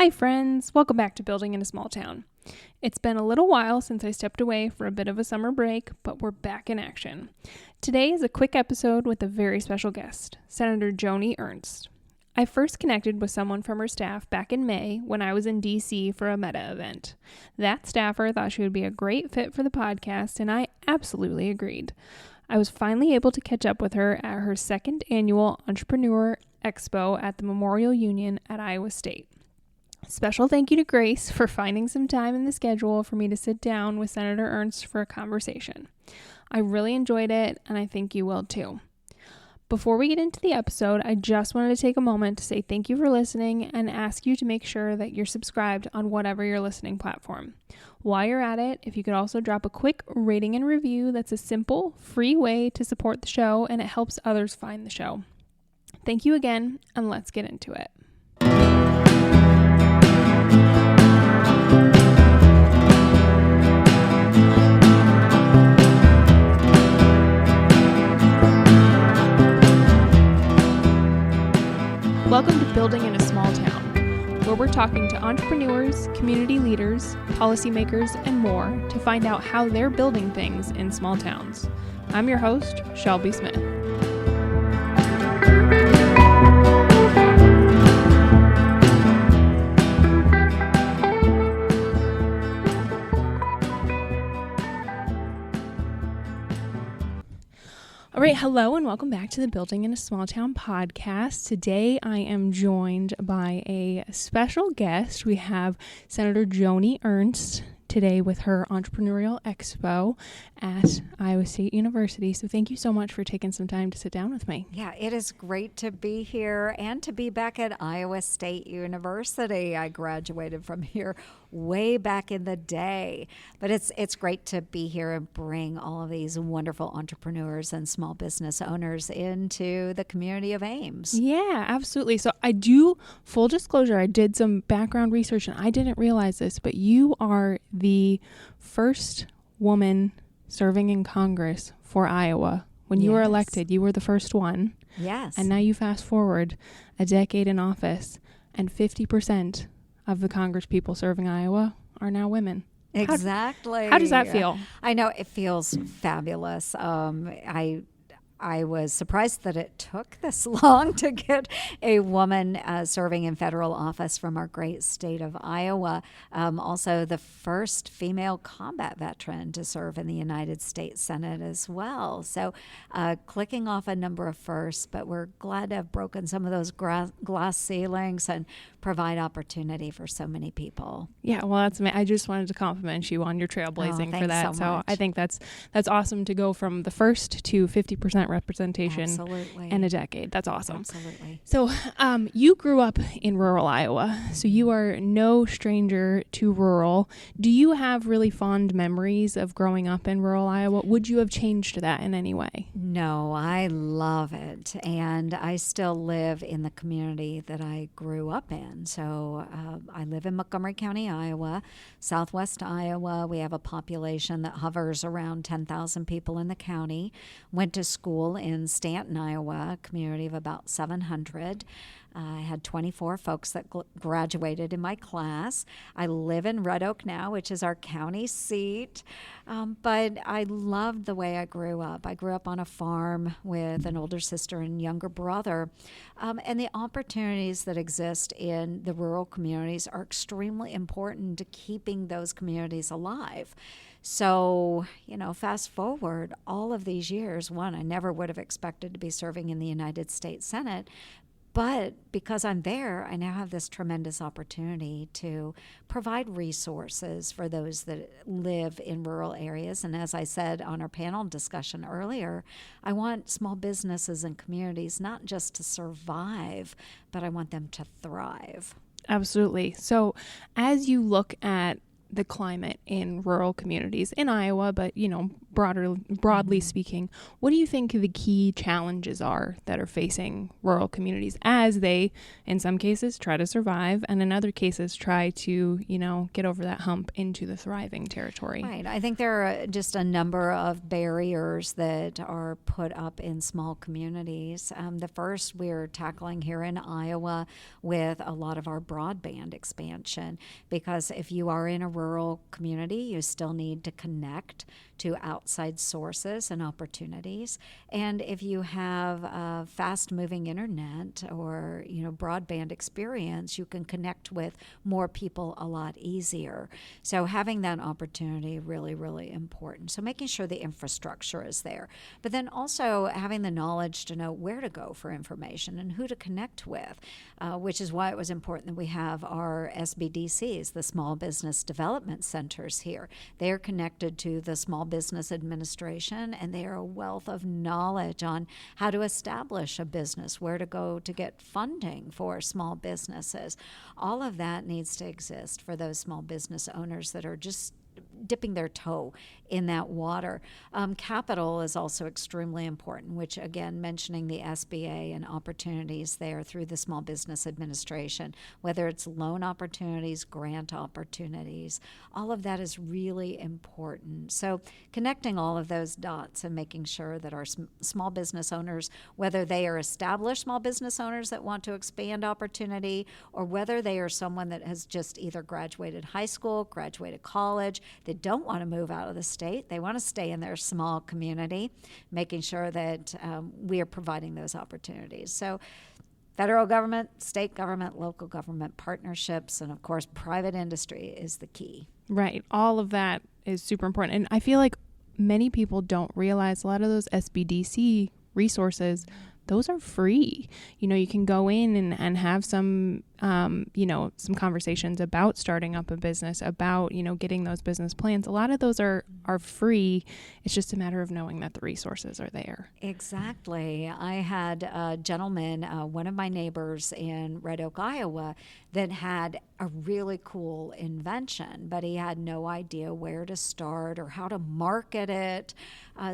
Hi friends, welcome back to Building in a Small Town. It's been a little while since I stepped away for a bit of a summer break, but we're back in action. Today is a quick episode with a very special guest, Senator Joni Ernst. I first connected with someone from her staff back in May when I was in DC for a Meta event. That staffer thought she would be a great fit for the podcast, and I absolutely agreed. I was finally able to catch up with her at her second annual Entrepreneur Expo at the Memorial Union at Iowa State. Special thank you to Grace for finding some time in the schedule for me to sit down with Senator Ernst for a conversation. I really enjoyed it, and I think you will too. Before we get into the episode, I just wanted to take a moment to say thank you for listening and ask you to make sure that you're subscribed on whatever your listening platform. While you're at it, if you could also drop a quick rating and review, that's a simple, free way to support the show, and it helps others find the show. Thank you again, and let's get into it. Welcome to Building in a Small Town, where we're talking to entrepreneurs, community leaders, policymakers, and more to find out how they're building things in small towns. I'm your host, Shelby Smith. All right, hello and welcome back to the Building in a Small Town podcast. Today I am joined by a special guest. We have Senator Joni Ernst today with her Entrepreneurial Expo at Iowa State University. So thank you so much for taking some time to sit down with me. Yeah, it is great to be here and to be back at Iowa State University. I graduated from here way back in the day, but it's great to be here and bring all of these wonderful entrepreneurs and small business owners into the community of Ames. Yeah, absolutely. So full disclosure, I did some background research and I didn't realize this, but you are the first woman serving in Congress for Iowa. When you were elected, you were the first one. Yes. And now you fast forward a decade in office and 50% of the Congress people serving Iowa are now women. Exactly. How does that feel? I know it feels fabulous. I was surprised that it took this long to get a woman serving in federal office from our great state of Iowa. Also, the first female combat veteran to serve in the United States Senate as well. So clicking off a number of firsts, but we're glad to have broken some of those glass ceilings and provide opportunity for so many people. Yeah, well, that's amazing. I just wanted to compliment you on your trailblazing for that. So I think that's awesome to go from the first to 50% representation Absolutely. in a decade. That's awesome. Absolutely. So you grew up in rural Iowa, so you are no stranger to rural. Do you have really fond memories of growing up in rural Iowa? Would you have changed that in any way? No, I love it. And I still live in the community that I grew up in. So I live in Montgomery County, Iowa, southwest Iowa. We have a population that hovers around 10,000 people in the county. Went to school in Stanton, Iowa, a community of about 700. I had 24 folks that graduated in my class. I live in Red Oak now, which is our county seat. But I loved the way I grew up. I grew up on a farm with an older sister and younger brother. And the opportunities that exist in the rural communities are extremely important to keeping those communities alive. So, fast forward all of these years, I never would have expected to be serving in the United States Senate. But because I'm there, I now have this tremendous opportunity to provide resources for those that live in rural areas. And as I said on our panel discussion earlier, I want small businesses and communities not just to survive, but I want them to thrive. Absolutely. So as you look at the climate in rural communities in Iowa, but, broadly speaking, what do you think the key challenges are that are facing rural communities as they, in some cases, try to survive, and in other cases, try to, get over that hump into the thriving territory? Right. I think there are just a number of barriers that are put up in small communities. The first we're tackling here in Iowa with a lot of our broadband expansion, because if you are in a rural community, you still need to connect to outside sources and opportunities. And if you have fast-moving internet or broadband experience, you can connect with more people a lot easier. So having that opportunity really, really important. So making sure the infrastructure is there, but then also having the knowledge to know where to go for information and who to connect with, which is why it was important that we have our SBDCs, the Small Business Development Centers here. They are connected to the Small Business Administration, and they are a wealth of knowledge on how to establish a business, where to go to get funding for small businesses. All of that needs to exist for those small business owners that are just dipping their toe in that water. Capital is also extremely important, which again, mentioning the SBA and opportunities there through the Small Business Administration, whether it's loan opportunities, grant opportunities, all of that is really important. So connecting all of those dots and making sure that our small business owners, whether they are established small business owners that want to expand opportunity, or whether they are someone that has just either graduated high school, graduated college, that don't want to move out of the state, they want to stay in their small community, making sure that we are providing those opportunities. So federal government, state government, local government partnerships, and of course private industry is the key. Right. All of that is super important. And I feel like many people don't realize a lot of those SBDC resources, those are free. You can go in and have some conversations about starting up a business, about, getting those business plans. A lot of those are free. It's just a matter of knowing that the resources are there. Exactly. I had a gentleman, one of my neighbors in Red Oak, Iowa, that had a really cool invention, but he had no idea where to start or how to market it.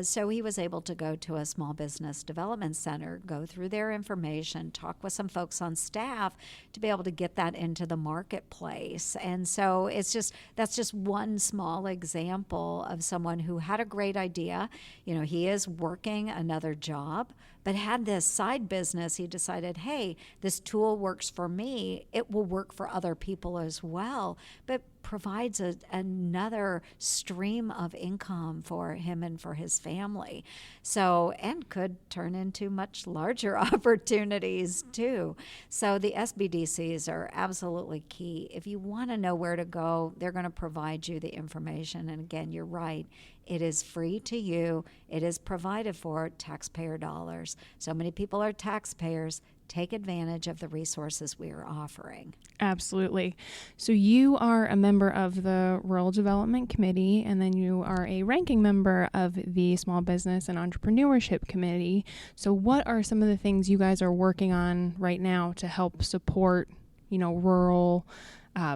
So he was able to go to a small business development center, go through their information, talk with some folks on staff to be able to get that into the marketplace. And so that's just one small example of someone who had a great idea. He is working another job, but had this side business. He decided, hey, this tool works for me. It will work for other people as well, but provides another stream of income for him and for his family. So, and could turn into much larger opportunities too. So the SBDCs are absolutely key. If you want to know where to go, they're going to provide you the information. And again, you're right. It is free to you. It is provided for taxpayer dollars. So many people are taxpayers. Take advantage of the resources we are offering. Absolutely. So you are a member of the Rural Development Committee, and then you are a ranking member of the Small Business and Entrepreneurship Committee. So what are some of the things you guys are working on right now to help support, rural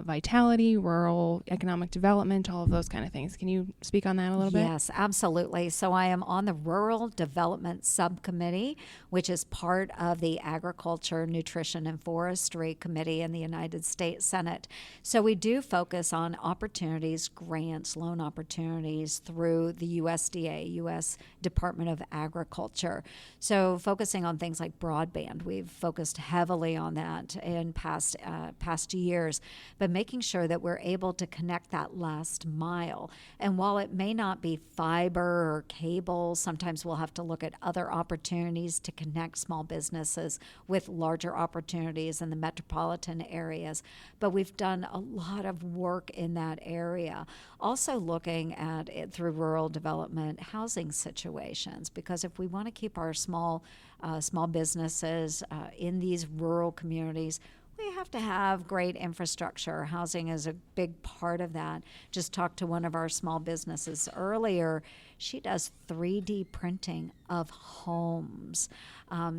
vitality, rural economic development, all of those kind of things? Can you speak on that a little bit? Yes, absolutely. So I am on the Rural Development Subcommittee, which is part of the Agriculture, Nutrition, and Forestry Committee in the United States Senate. So we do focus on opportunities, grants, loan opportunities through the USDA, U.S. Department of Agriculture. So focusing on things like broadband, we've focused heavily on that in past years, but making sure that we're able to connect that last mile. And while it may not be fiber or cable, sometimes we'll have to look at other opportunities to connect small businesses with larger opportunities in the metropolitan areas. But we've done a lot of work in that area. Also looking at it through rural development housing situations, because if we want to keep our small businesses in these rural communities, we have to have great infrastructure. Housing is a big part of that. Just talked to one of our small businesses earlier. She does 3D printing of homes.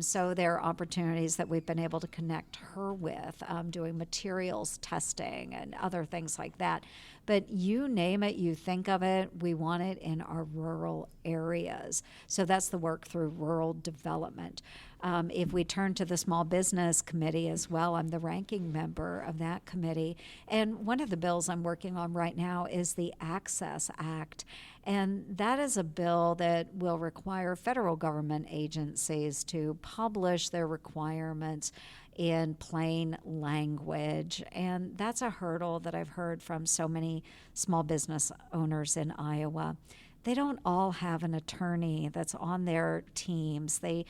So there are opportunities that we've been able to connect her with, doing materials testing and other things like that. But you name it, you think of it, we want it in our rural areas. So that's the work through rural development. If we turn to the Small Business Committee as well, I'm the ranking member of that committee. And one of the bills I'm working on right now is the Access Act. And that is a bill that will require federal government agencies to publish their requirements in plain language. And that's a hurdle that I've heard from so many small business owners in Iowa. They don't all have an attorney that's on their teams. They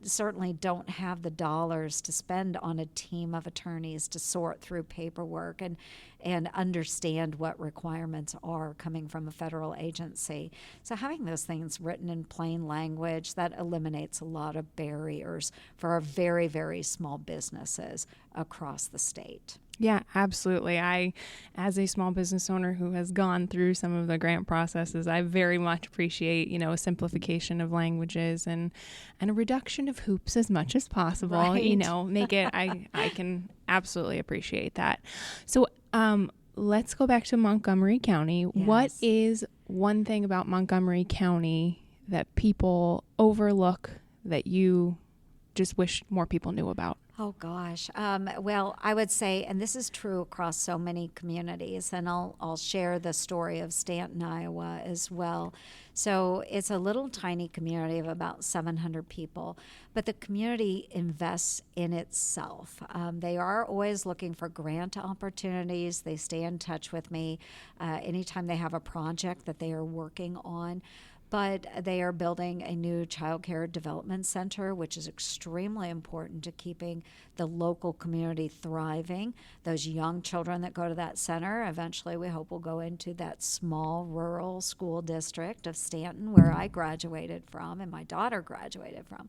certainly don't have the dollars to spend on a team of attorneys to sort through paperwork and understand what requirements are coming from a federal agency. So having those things written in plain language, that eliminates a lot of barriers for our very, very small businesses across the state. Yeah, absolutely. As a small business owner who has gone through some of the grant processes, I very much appreciate, a simplification of languages and a reduction of hoops as much as possible, Right. Make it, I can absolutely appreciate that. So, let's go back to Montgomery County. Yes. What is one thing about Montgomery County that people overlook that you just wish more people knew about? Oh, gosh. Well, I would say, and this is true across so many communities, and I'll share the story of Stanton, Iowa as well. So it's a little tiny community of about 700 people, but the community invests in itself. They are always looking for grant opportunities. They stay in touch with me anytime they have a project that they are working on. But they are building a new child care development center, which is extremely important to keeping the local community thriving. Those young children that go to that center, eventually we hope will go into that small rural school district of Stanton, where I graduated from and my daughter graduated from.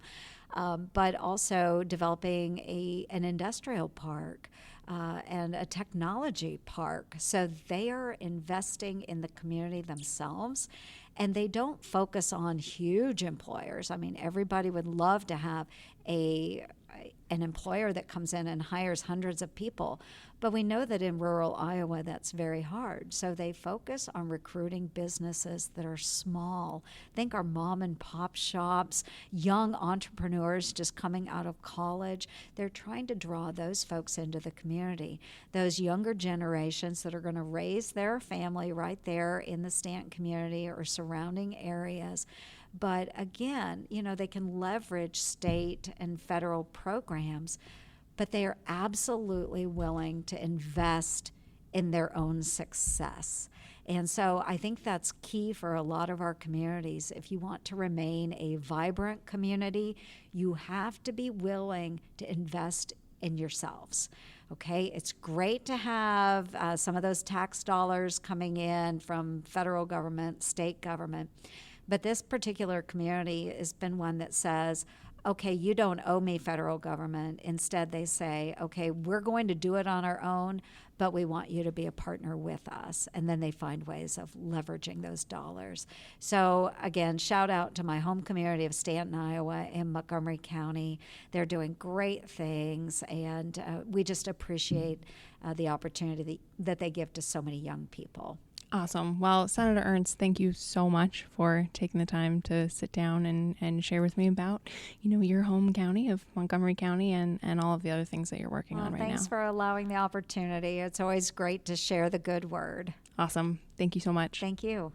But also developing an industrial park and a technology park. So they are investing in the community themselves. And they don't focus on huge employers. I mean, everybody would love to have an employer that comes in and hires hundreds of people. But we know that in rural Iowa, that's very hard. So they focus on recruiting businesses that are small. Think our mom and pop shops, young entrepreneurs just coming out of college. They're trying to draw those folks into the community. Those younger generations that are going to raise their family right there in the Stanton community or surrounding areas. But again, they can leverage state and federal programs, but they are absolutely willing to invest in their own success. And so I think that's key for a lot of our communities. If you want to remain a vibrant community, you have to be willing to invest in yourselves. Okay, it's great to have some of those tax dollars coming in from federal government, state government. But this particular community has been one that says, okay, you don't owe me, federal government. Instead, they say, okay, we're going to do it on our own, but we want you to be a partner with us. And then they find ways of leveraging those dollars. So again, shout out to my home community of Stanton, Iowa in Montgomery County. They're doing great things, and we just appreciate the opportunity that they give to so many young people. Awesome. Well, Senator Ernst, thank you so much for taking the time to sit down and share with me about, your home county of Montgomery County and all of the other things that you're working on right now. Thanks for allowing the opportunity. It's always great to share the good word. Awesome. Thank you so much. Thank you.